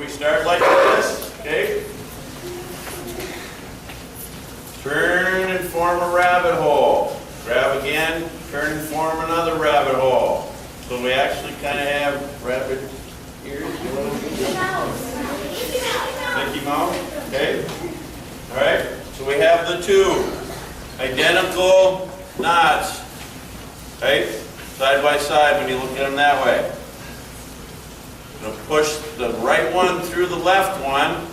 we start like this, okay? Turn and form a rabbit hole. Grab again, turn and form another rabbit hole. So we actually kind of have rabbit ears. Mickey Mouse. Okay. All right. So we have the two identical knots. Okay. Side by side when you look at them that way. Going to push the right one through the left one.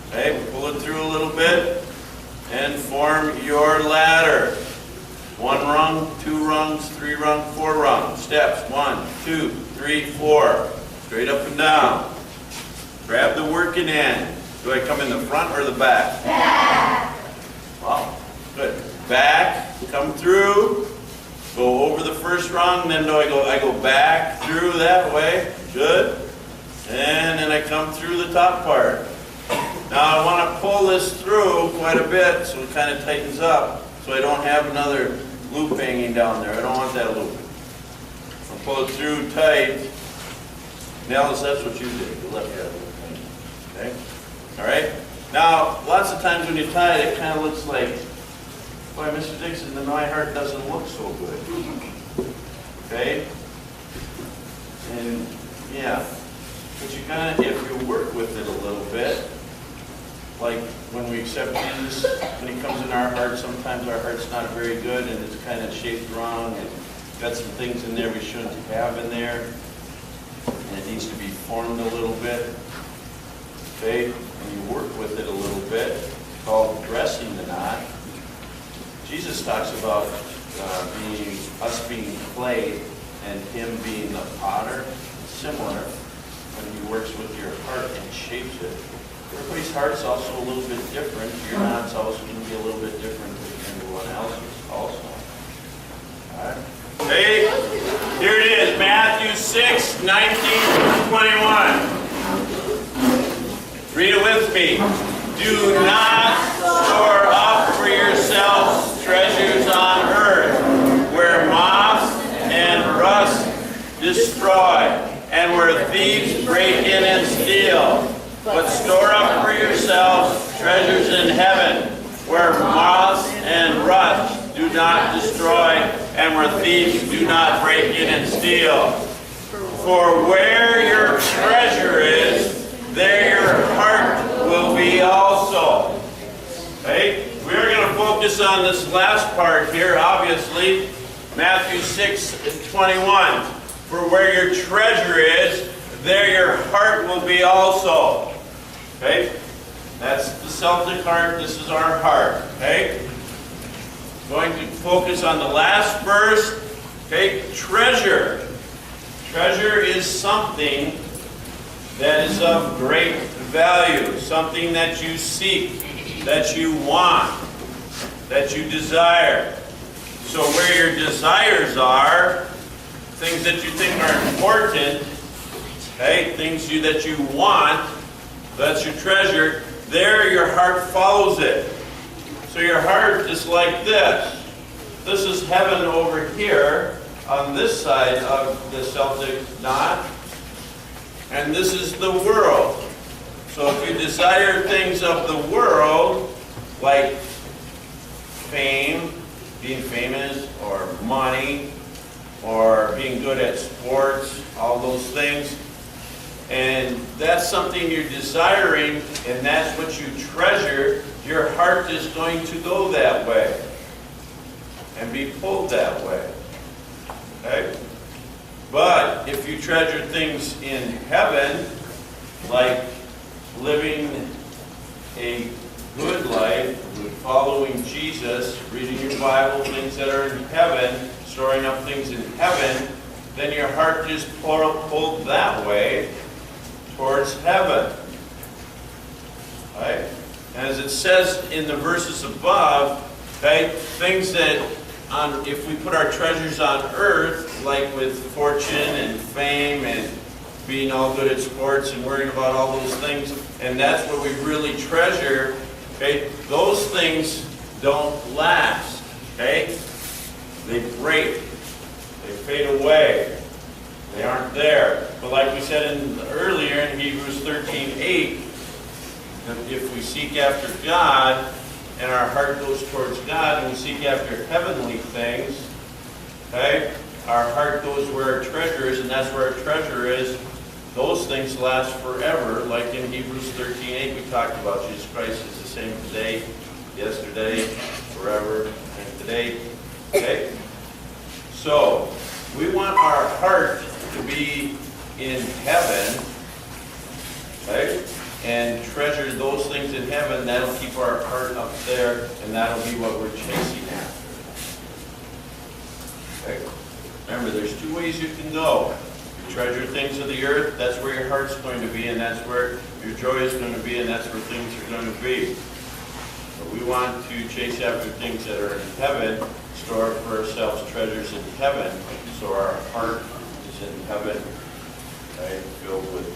Okay. Pull it through a little bit and form your ladder. 1 rung, 2 rungs, 3 rung, 4 rungs. Steps 1, 2, 3, 4. Straight up and down. Grab the working end. Do I come in the front or the back? Back. Wow, good. Back, come through, go over the first rung, then I go back through that way. Good. And then I come through the top part. Now I want to pull this through quite a bit so it kind of tightens up so I don't have another loop hanging down there. I don't want that loop. I'll pull it through tight. Nels, that's what you did. You left that loop hanging. Okay? All right? Now, lots of times when you tie it, it kind of looks like, boy, Mr. Dixon, my heart doesn't look so good. Okay? And, yeah. But you kind of, if you work with it a little bit, like when we accept Jesus, when He comes in our heart, sometimes our heart's not very good and it's kind of shaped wrong and got some things in there we shouldn't have in there. And it needs to be formed a little bit. Okay? When you work with it a little bit, it's called dressing the knot. Jesus talks about us being clay and Him being the potter. It's similar when He works with your heart and shapes it. Everybody's heart's also a little bit different. Your knot's also going to be a little bit different than everyone else's also. All right. Hey, here it is, Matthew 6, 19 through 21. Read it with me. Do not store up for yourselves treasures on earth, where moth and rust destroy, and where thieves break in and steal. But store up for yourselves treasures in heaven, where moths and rust do not destroy, and where thieves do not break in and steal. For where your treasure is, there your heart will be also. Okay? We're going to focus on this last part here, obviously. Matthew 6, 21. For where your treasure is, there your heart will be also. Okay? That's the Celtic heart. This is our heart. Okay? Going to focus on the last verse. Okay? Treasure. Treasure is something that is of great value. Something that you seek, that you want, that you desire. So where your desires are, things that you think are important, okay, things that you want, that's your treasure, there your heart follows it. So your heart is like this. This is heaven over here on this side of the Celtic knot. And this is the world. So if you desire things of the world, like fame, being famous, or money, or being good at sports, all those things, and that's something you're desiring, and that's what you treasure, your heart is going to go that way and be pulled that way. Okay? But if you treasure things in heaven, like living a good life, following Jesus, reading your Bible, things that are in heaven, storing up things in heaven, then your heart is pulled that way towards heaven. Right? And as it says in the verses above, okay, things that if we put our treasures on earth, like with fortune and fame and being all good at sports and worrying about all those things, and that's what we really treasure, okay, those things don't last. Okay? They break. They fade away. They aren't there. But like we said earlier in Hebrews 13:8, if we seek after God and our heart goes towards God and we seek after heavenly things, okay, our heart goes where our treasure is, and that's where our treasure is. Those things last forever, like in Hebrews 13:8 we talked about. Jesus Christ is the same today, yesterday, forever, and today. Okay? So, we want our heart to be in heaven, okay? And treasure those things in heaven. That'll keep our heart up there, and that'll be what we're chasing after. Okay? Remember, there's two ways you can go. You treasure things of the earth, that's where your heart's going to be, and that's where your joy is going to be, and that's where things are going to be. But we want to chase after things that are in heaven, store for ourselves treasures in heaven, so our heart is in heaven, okay, filled with